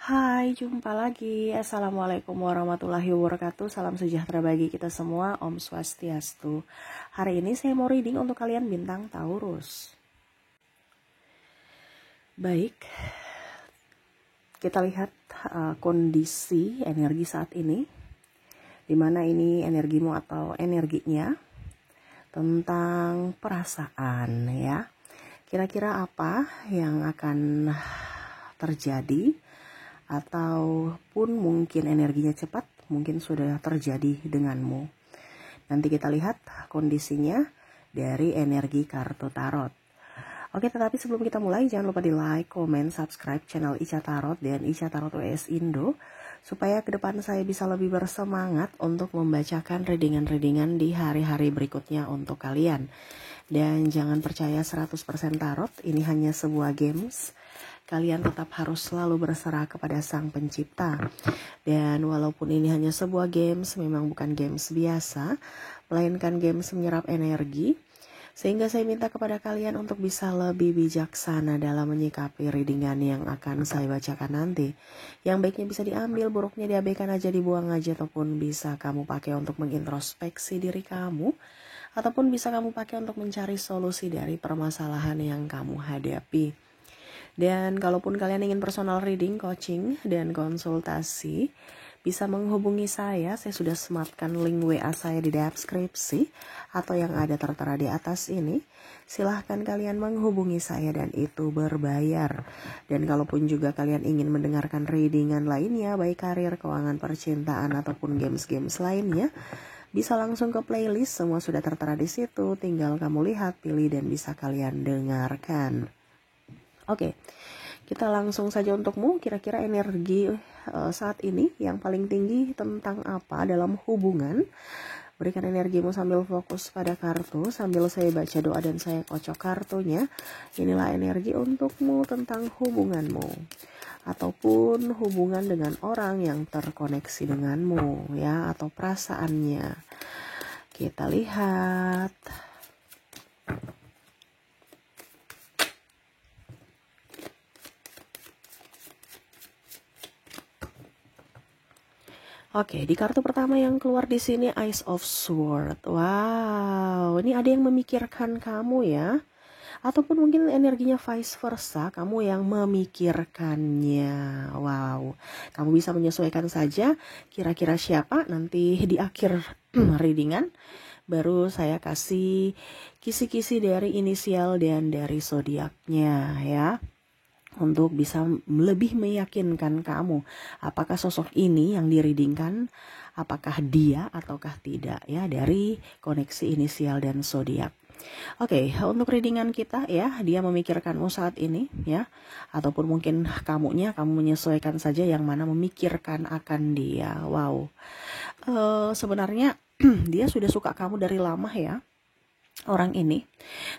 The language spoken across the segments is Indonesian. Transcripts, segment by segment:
Hai, jumpa lagi. Assalamualaikum warahmatullahi wabarakatuh. Salam sejahtera bagi kita semua. Om Swastiastu. Hari ini saya mau reading untuk kalian bintang Taurus. Baik, kita lihat kondisi energi saat ini. Dimana ini energimu atau energinya tentang perasaan ya. Kira-kira apa yang akan terjadi? Ataupun mungkin energinya cepat, mungkin sudah terjadi denganmu. Nanti kita lihat kondisinya dari energi kartu tarot. Oke, tetapi sebelum kita mulai, jangan lupa di like, comment, subscribe channel Ica Tarot dan Ica Tarot WS Indo, supaya ke depan saya bisa lebih bersemangat untuk membacakan readingan-readingan di hari-hari berikutnya untuk kalian. Dan jangan percaya 100% tarot, ini hanya sebuah games. Kalian tetap harus selalu berserah kepada Sang Pencipta. Dan walaupun ini hanya sebuah games, memang bukan games biasa, melainkan games menyerap energi. Sehingga saya minta kepada kalian untuk bisa lebih bijaksana dalam menyikapi readingan yang akan saya bacakan nanti. Yang baiknya bisa diambil, buruknya diabaikan aja, dibuang aja, ataupun bisa kamu pakai untuk mengintrospeksi diri kamu, ataupun bisa kamu pakai untuk mencari solusi dari permasalahan yang kamu hadapi. Dan kalaupun kalian ingin personal reading, coaching, dan konsultasi, bisa menghubungi saya sudah sematkan link WA saya di deskripsi atau yang ada tertera di atas ini. Silahkan kalian menghubungi saya dan itu berbayar. Dan kalaupun juga kalian ingin mendengarkan readingan lainnya, baik karir, keuangan, percintaan, ataupun games-games lainnya, bisa langsung ke playlist, semua sudah tertera di situ. Tinggal kamu lihat, pilih, dan bisa kalian dengarkan. Oke, kita langsung saja untukmu. Kira-kira energi saat ini yang paling tinggi tentang apa dalam hubungan? Berikan energimu sambil fokus pada kartu, sambil saya baca doa dan saya kocok kartunya. Inilah energi untukmu tentang hubunganmu, ataupun hubungan dengan orang yang terkoneksi denganmu ya, atau perasaannya. Kita lihat. Oke, di kartu pertama yang keluar di sini Ace of Swords. Wow, ini ada yang memikirkan kamu ya. Ataupun mungkin energinya vice versa, kamu yang memikirkannya. Wow, kamu bisa menyesuaikan saja kira-kira siapa nanti di akhir readingan. Baru saya kasih kisi-kisi dari inisial dan dari zodiaknya ya, untuk bisa lebih meyakinkan kamu apakah sosok ini yang direadingkan, apakah dia ataukah tidak ya, dari koneksi inisial dan zodiak. Oke, untuk readingan kita ya, dia memikirkanmu saat ini ya, ataupun mungkin kamu menyesuaikan saja yang mana memikirkan akan dia. Wow, sebenarnya dia sudah suka kamu dari lama ya, orang ini,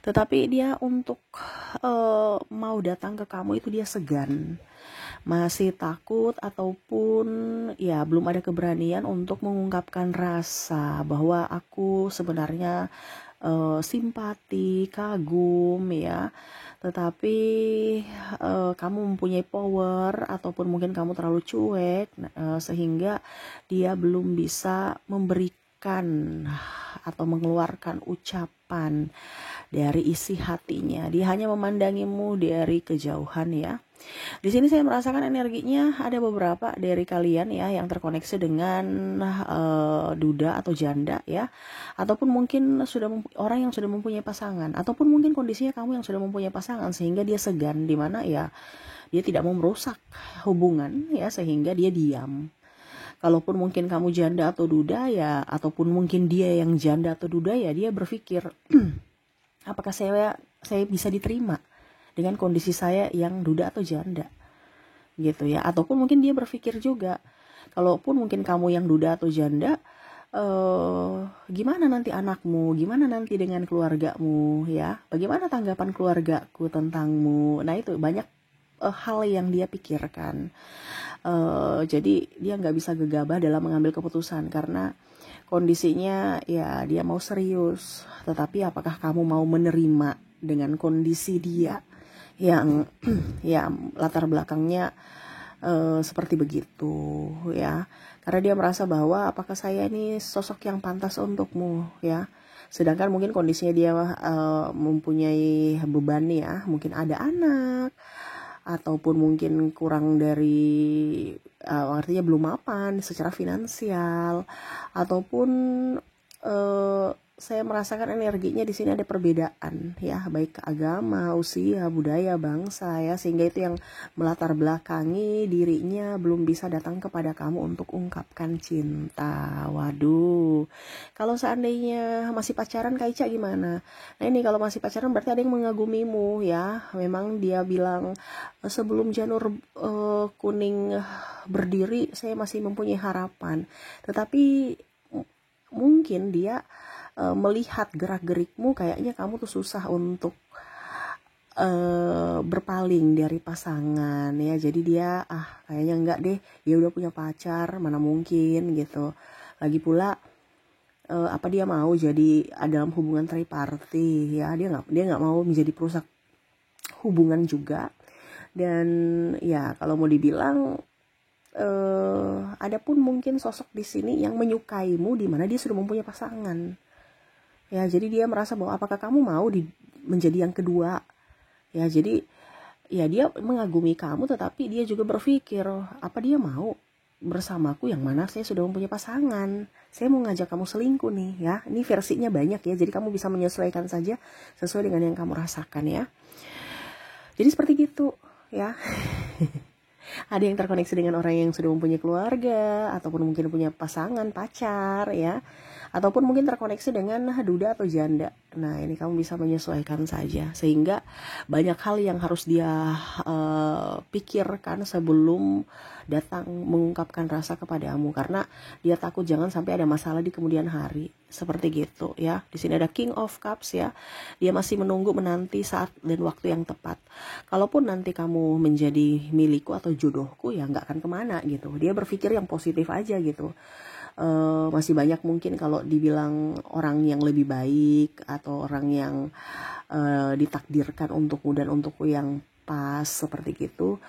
tetapi dia untuk mau datang ke kamu itu dia segan, masih takut, ataupun ya belum ada keberanian untuk mengungkapkan rasa bahwa aku sebenarnya simpati, kagum ya, tetapi kamu mempunyai power, ataupun mungkin kamu terlalu cuek sehingga dia belum bisa memberikan atau mengeluarkan ucapan dari isi hatinya. Dia hanya memandangimu dari kejauhan ya. Di sini saya merasakan energinya ada beberapa dari kalian ya yang terkoneksi dengan duda atau janda ya, ataupun mungkin orang yang sudah mempunyai pasangan, ataupun mungkin kondisinya kamu yang sudah mempunyai pasangan sehingga dia segan, di mana ya dia tidak mau merusak hubungan ya, sehingga dia diam. Kalaupun mungkin kamu janda atau duda ya, ataupun mungkin dia yang janda atau duda ya, dia berpikir apakah saya bisa diterima dengan kondisi saya yang duda atau janda gitu ya. Ataupun mungkin dia berpikir juga, kalaupun mungkin kamu yang duda atau janda, gimana nanti anakmu, gimana nanti dengan keluargamu ya, bagaimana tanggapan keluargaku tentangmu. Nah itu banyak hal yang dia pikirkan. Jadi dia nggak bisa gegabah dalam mengambil keputusan karena kondisinya ya dia mau serius, tetapi apakah kamu mau menerima dengan kondisi dia yang ya latar belakangnya seperti begitu ya, karena dia merasa bahwa apakah saya ini sosok yang pantas untukmu ya, sedangkan mungkin kondisinya dia mempunyai beban ya, mungkin ada anak ataupun mungkin kurang dari artinya belum mapan secara finansial, ataupun saya merasakan energinya di sini ada perbedaan ya, baik agama, usia, budaya, bangsa ya, sehingga itu yang melatar belakangi dirinya belum bisa datang kepada kamu untuk ungkapkan cinta. Waduh, kalau seandainya masih pacaran Kak Ica gimana? Nah ini kalau masih pacaran berarti ada yang mengagumimu ya. Memang dia bilang sebelum janur kuning berdiri saya masih mempunyai harapan, tetapi mungkin dia melihat gerak-gerikmu kayaknya kamu tuh susah untuk berpaling dari pasangan ya, jadi dia kayaknya enggak deh, dia udah punya pacar, mana mungkin gitu. Lagi pula apa dia mau jadi dalam hubungan triparty ya, dia nggak mau menjadi perusak hubungan juga. Dan ya kalau mau dibilang ada pun mungkin sosok di sini yang menyukaimu di mana dia sudah mempunyai pasangan. Ya, jadi dia merasa bahwa apakah kamu mau menjadi yang kedua? Ya, jadi ya dia mengagumi kamu, tetapi dia juga berpikir apa dia mau bersamaku yang mana saya sudah mempunyai pasangan. Saya mau ngajak kamu selingkuh nih ya. Ini versinya banyak ya, jadi kamu bisa menyesuaikan saja sesuai dengan yang kamu rasakan ya. Jadi seperti gitu ya. Ada yang terkoneksi dengan orang yang sudah mempunyai keluarga, ataupun mungkin punya pasangan, pacar ya, ataupun mungkin terkoneksi dengan duda atau janda. Nah ini kamu bisa menyesuaikan saja, sehingga banyak hal yang harus dia pikirkan sebelum datang mengungkapkan rasa kepadamu, karena dia takut jangan sampai ada masalah di kemudian hari. Seperti gitu ya. Di sini ada King of Cups ya. Dia masih menanti saat dan waktu yang tepat. Kalaupun nanti kamu menjadi milikku atau jodohku ya nggak akan kemana gitu. Dia berpikir yang positif aja gitu. Masih banyak mungkin kalau dibilang orang yang lebih baik atau orang yang ditakdirkan untukmu dan untukku yang pas seperti gitu.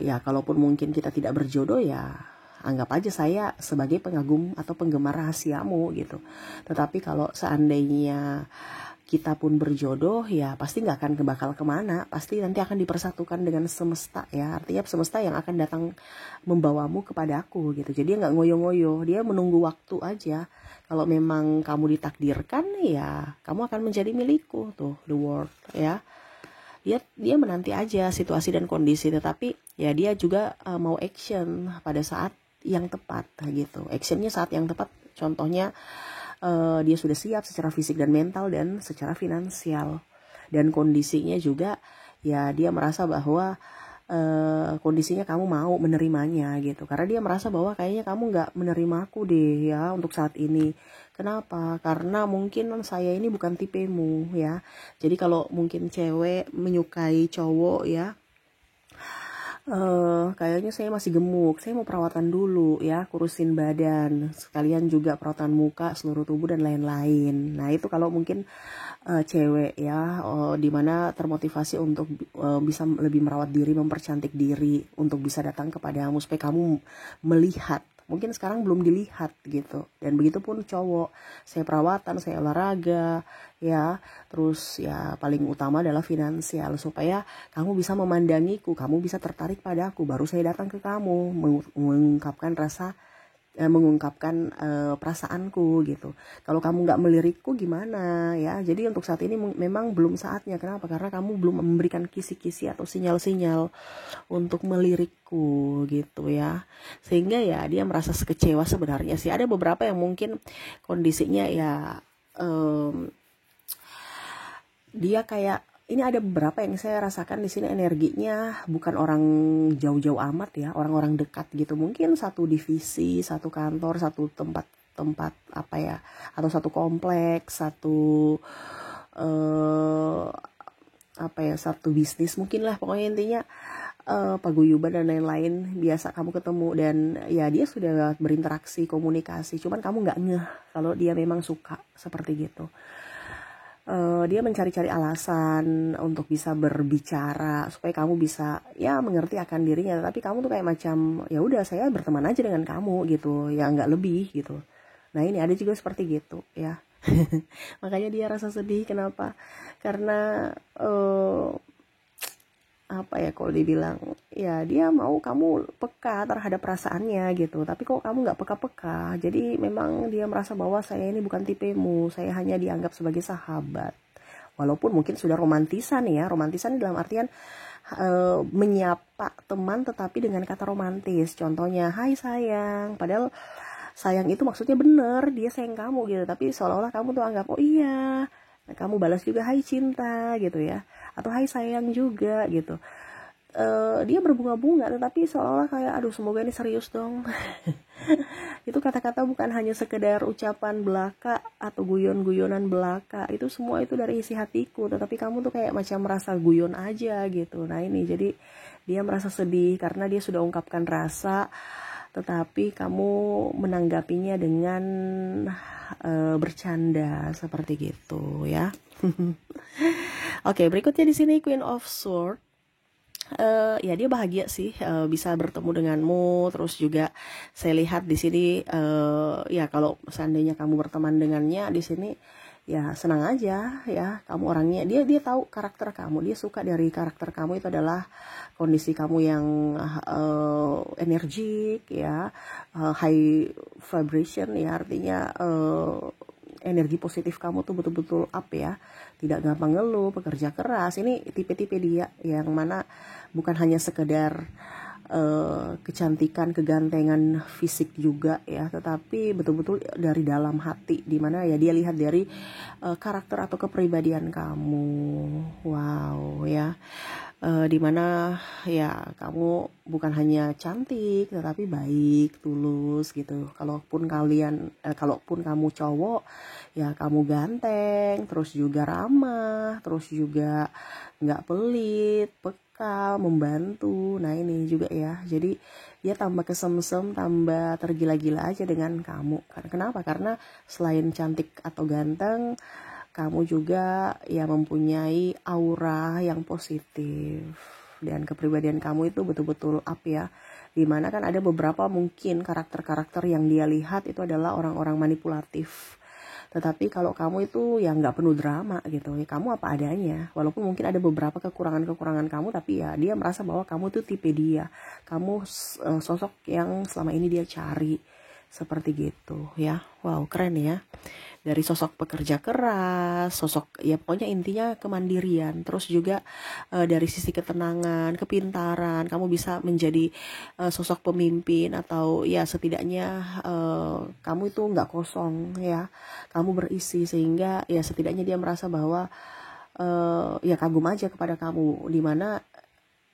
Ya kalaupun mungkin kita tidak berjodoh ya anggap aja saya sebagai pengagum atau penggemar rahasiamu gitu. Tetapi kalau seandainya kita pun berjodoh ya pasti nggak akan bakal kemana, pasti nanti akan dipersatukan dengan semesta ya, artinya semesta yang akan datang membawamu kepada aku gitu. Jadi dia nggak ngoyo-ngoyo, dia menunggu waktu aja. Kalau memang kamu ditakdirkan ya kamu akan menjadi milikku tuh, the world ya. Dia menanti aja situasi dan kondisi, tetapi ya dia juga mau action pada saat yang tepat gitu. Actionnya saat yang tepat, contohnya dia sudah siap secara fisik dan mental dan secara finansial, dan kondisinya juga ya dia merasa bahwa kondisinya kamu mau menerimanya gitu, karena dia merasa bahwa kayaknya kamu nggak menerima aku deh ya untuk saat ini. Kenapa? Karena mungkin saya ini bukan tipemu ya. Jadi kalau mungkin cewek menyukai cowok ya, kayaknya saya masih gemuk, saya mau perawatan dulu ya, kurusin badan, sekalian juga perawatan muka, seluruh tubuh dan lain-lain. Nah itu kalau mungkin cewek ya, dimana termotivasi untuk bisa lebih merawat diri, mempercantik diri, untuk bisa datang kepadamu supaya kamu melihat. Mungkin sekarang belum dilihat gitu. Dan begitu pun cowok, saya perawatan, saya olahraga ya, terus ya paling utama adalah finansial, supaya kamu bisa memandangiku, kamu bisa tertarik padaku, baru saya datang ke kamu mengungkapkan rasa, mengungkapkan perasaanku gitu. Kalau kamu nggak melirikku gimana ya. Jadi untuk saat ini memang belum saatnya. Kenapa? Karena kamu belum memberikan kisi-kisi atau sinyal-sinyal untuk melirikku gitu ya, sehingga ya dia merasa kecewa sebenarnya sih. Ada beberapa yang mungkin kondisinya ya dia kayak ini, ada beberapa yang saya rasakan di sini energinya bukan orang jauh-jauh amat ya, orang-orang dekat gitu, mungkin satu divisi, satu kantor, satu tempat apa ya, atau satu kompleks, satu apa ya, satu bisnis mungkin lah, pokoknya intinya paguyuban dan lain-lain biasa kamu ketemu, dan ya dia sudah berinteraksi komunikasi, cuman kamu nggak ngeh kalau dia memang suka seperti gitu. dia mencari-cari alasan untuk bisa berbicara supaya kamu bisa ya mengerti akan dirinya, tapi kamu tuh kayak macam ya udah saya berteman aja dengan kamu gitu ya, nggak lebih gitu. Nah ini ada juga seperti gitu ya. Makanya dia rasa sedih. Kenapa? Karena apa ya, kalau dibilang ya dia mau kamu peka terhadap perasaannya gitu, tapi kok kamu nggak peka-peka. Jadi memang dia merasa bahwa saya ini bukan tipemu, saya hanya dianggap sebagai sahabat. Walaupun mungkin sudah romantisan ya, romantisan dalam artian menyapa teman tetapi dengan kata romantis. Contohnya, hai sayang, padahal sayang itu maksudnya bener, dia sayang kamu gitu, tapi seolah-olah kamu tuh anggap oh iya. Nah, kamu balas juga hai cinta gitu ya, atau hai sayang juga gitu. Dia berbunga-bunga tetapi seolah-olah kayak aduh semoga ini serius dong. Itu kata-kata bukan hanya sekedar ucapan belaka atau guyon-guyonan belaka, itu semua itu dari isi hatiku, tetapi kamu tuh kayak macam merasa guyon aja gitu. Nah ini jadi dia merasa sedih karena dia sudah ungkapkan rasa, tetapi kamu menanggapinya dengan bercanda seperti gitu ya. Oke, berikutnya di sini Queen of Swords. Ya dia bahagia sih bisa bertemu denganmu. Terus juga saya lihat di sini ya kalau seandainya kamu berteman dengannya di sini ya senang aja ya. Kamu orangnya, dia tahu karakter kamu, dia suka dari karakter kamu itu adalah kondisi kamu yang energik ya, high vibration ya, artinya energi positif kamu tuh betul-betul up ya, tidak gampang ngeluh, pekerja keras. Ini tipe-tipe dia yang mana bukan hanya sekedar kecantikan, kegantengan fisik juga ya, tetapi betul-betul dari dalam hati, dimana ya dia lihat dari karakter atau kepribadian kamu. Wow ya, dimana ya kamu bukan hanya cantik tetapi baik, tulus gitu. Kalaupun kamu cowok ya kamu ganteng, terus juga ramah, terus juga nggak pelit, peka, membantu. Nah ini juga ya, jadi dia tambah kesemsem, tambah tergila-gila aja dengan kamu. Kenapa? Karena selain cantik atau ganteng, kamu juga ya mempunyai aura yang positif, dan kepribadian kamu itu betul-betul up ya. Dimana kan ada beberapa mungkin karakter-karakter yang dia lihat itu adalah orang-orang manipulatif, tetapi kalau kamu itu ya nggak penuh drama gitu ya, kamu apa adanya. Walaupun mungkin ada beberapa kekurangan-kekurangan kamu, tapi ya dia merasa bahwa kamu tuh tipe dia, kamu sosok yang selama ini dia cari, seperti gitu ya. Wow, keren ya. Dari sosok pekerja keras, sosok ya pokoknya intinya kemandirian, terus juga dari sisi ketenangan, kepintaran, kamu bisa menjadi sosok pemimpin, atau ya setidaknya kamu itu nggak kosong ya, kamu berisi, sehingga ya setidaknya dia merasa bahwa ya kagum aja kepada kamu, dimana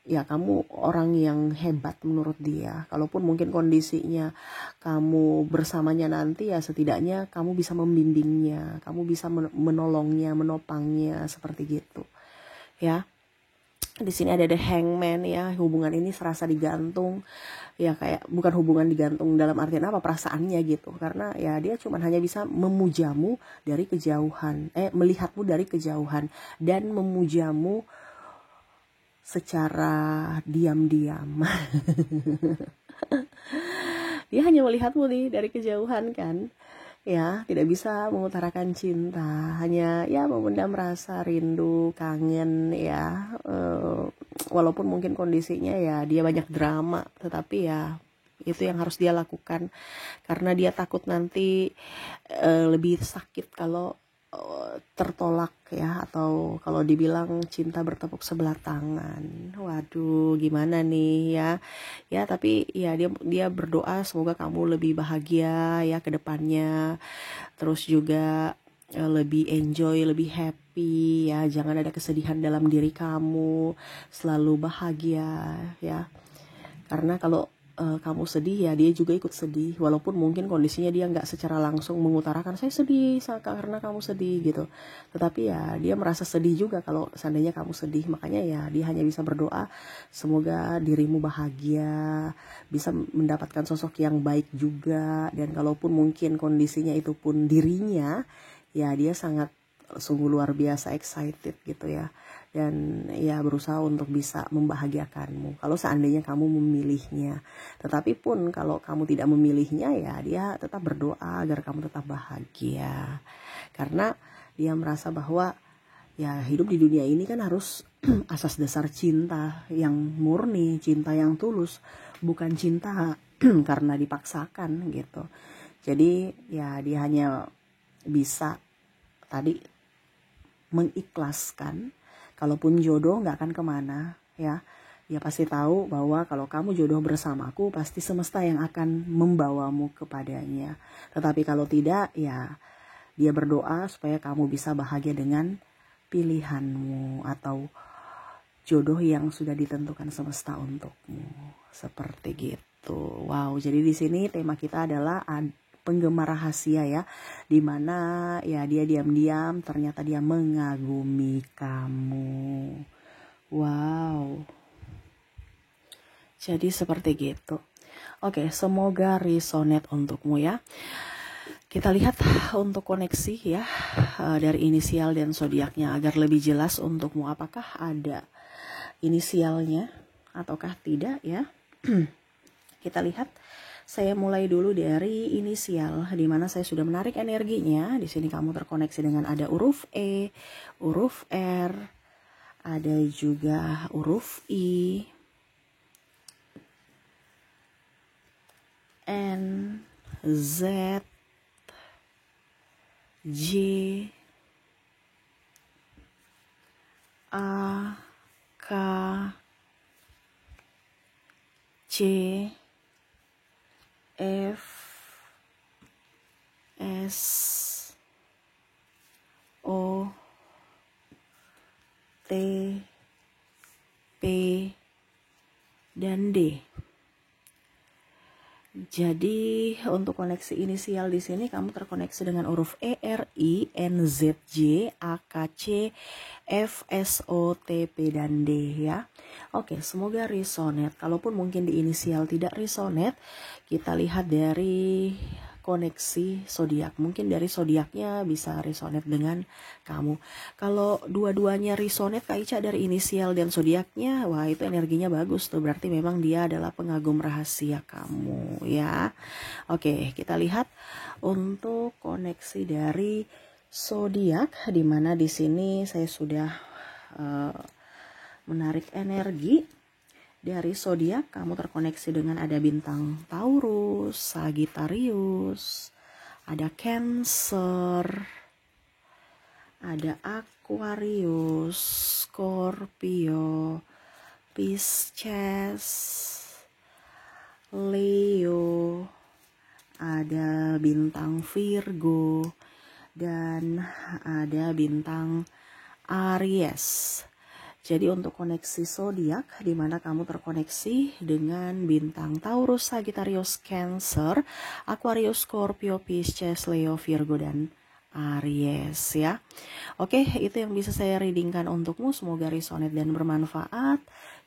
ya kamu orang yang hebat menurut dia. Kalaupun mungkin kondisinya kamu bersamanya nanti, ya setidaknya kamu bisa membimbingnya, kamu bisa menolongnya, menopangnya, seperti gitu ya. Di sini ada The Hangman ya, hubungan ini serasa digantung ya, kayak bukan hubungan digantung dalam artian apa, perasaannya gitu, karena ya dia cuma hanya bisa memujamu dari kejauhan, melihatmu dari kejauhan dan memujamu secara diam-diam. Dia hanya melihatmu nih dari kejauhan kan ya, tidak bisa mengutarakan cinta, hanya ya memendam rasa rindu, kangen ya. Walaupun mungkin kondisinya ya dia banyak drama, tetapi ya itu yang harus dia lakukan, karena dia takut nanti lebih sakit kalau tertolak ya, atau kalau dibilang cinta bertepuk sebelah tangan. Waduh, gimana nih ya. Ya, tapi ya dia berdoa semoga kamu lebih bahagia ya ke depannya. Terus juga lebih enjoy, lebih happy ya. Jangan ada kesedihan dalam diri kamu. Selalu bahagia ya. Karena kalau kamu sedih ya dia juga ikut sedih, walaupun mungkin kondisinya dia nggak secara langsung mengutarakan saya sedih karena kamu sedih gitu, tetapi ya dia merasa sedih juga kalau seandainya kamu sedih. Makanya ya dia hanya bisa berdoa semoga dirimu bahagia, bisa mendapatkan sosok yang baik juga, dan kalaupun mungkin kondisinya itu pun dirinya, ya dia sangat sungguh luar biasa excited gitu ya. Dan ya berusaha untuk bisa membahagiakanmu kalau seandainya kamu memilihnya. Tetapi pun kalau kamu tidak memilihnya, ya dia tetap berdoa agar kamu tetap bahagia. Karena dia merasa bahwa ya hidup di dunia ini kan harus asas dasar cinta yang murni, cinta yang tulus, bukan cinta karena dipaksakan gitu. Jadi ya dia hanya bisa tadi mengikhlaskan. Kalaupun jodoh nggak akan kemana ya. Dia pasti tahu bahwa kalau kamu jodoh bersamaku, pasti semesta yang akan membawamu kepadanya. Tetapi kalau tidak, ya dia berdoa supaya kamu bisa bahagia dengan pilihanmu atau jodoh yang sudah ditentukan semesta untukmu. Seperti gitu. Wow, jadi di sini tema kita adalah penggemar rahasia ya, dimana ya dia diam-diam ternyata dia mengagumi kamu. Wow, jadi seperti gitu. Oke, semoga resonate untukmu ya. Kita lihat untuk koneksi ya, dari inisial dan zodiaknya agar lebih jelas untukmu, apakah ada inisialnya ataukah tidak ya. Kita lihat. Saya mulai dulu dari inisial, di mana saya sudah menarik energinya. Di sini kamu terkoneksi dengan ada huruf E, huruf R, ada juga huruf I, N, Z, J, A, K, C, F, S, O, T, P, dan D. Jadi untuk koneksi inisial di sini kamu terkoneksi dengan huruf E, R, I, N, Z, J, A, K, C, F, S, O, T, P, dan D ya. Oke, semoga resonate. Kalaupun mungkin di inisial tidak resonate, kita lihat dari koneksi zodiak. Mungkin dari zodiaknya bisa resonate dengan kamu. Kalau dua-duanya resonate Kak Ica dari inisial dan zodiaknya, wah itu energinya bagus tuh. Berarti memang dia adalah pengagum rahasia kamu ya. Oke, kita lihat untuk koneksi dari zodiak, di mana di sini saya sudah menarik energi. Dari zodiak kamu terkoneksi dengan ada bintang Taurus, Sagittarius, ada Cancer, ada Aquarius, Scorpio, Pisces, Leo, ada bintang Virgo, dan ada bintang Aries. Jadi untuk koneksi zodiak, di mana kamu terkoneksi dengan bintang Taurus, Sagittarius, Cancer, Aquarius, Scorpio, Pisces, Leo, Virgo, dan Aries ya. Oke, itu yang bisa saya readingkan untukmu. Semoga resonate dan bermanfaat.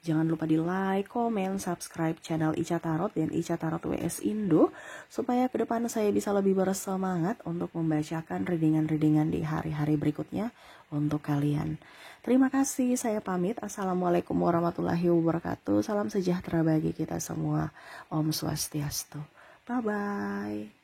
Jangan lupa di like, komen, subscribe channel Ica Tarot dan Ica Tarot WS Indo, supaya ke depan saya bisa lebih bersemangat untuk membacakan readingan-readingan di hari-hari berikutnya untuk kalian. Terima kasih, saya pamit. Assalamualaikum warahmatullahi wabarakatuh. Salam sejahtera bagi kita semua. Om Swastiastu. Bye-bye.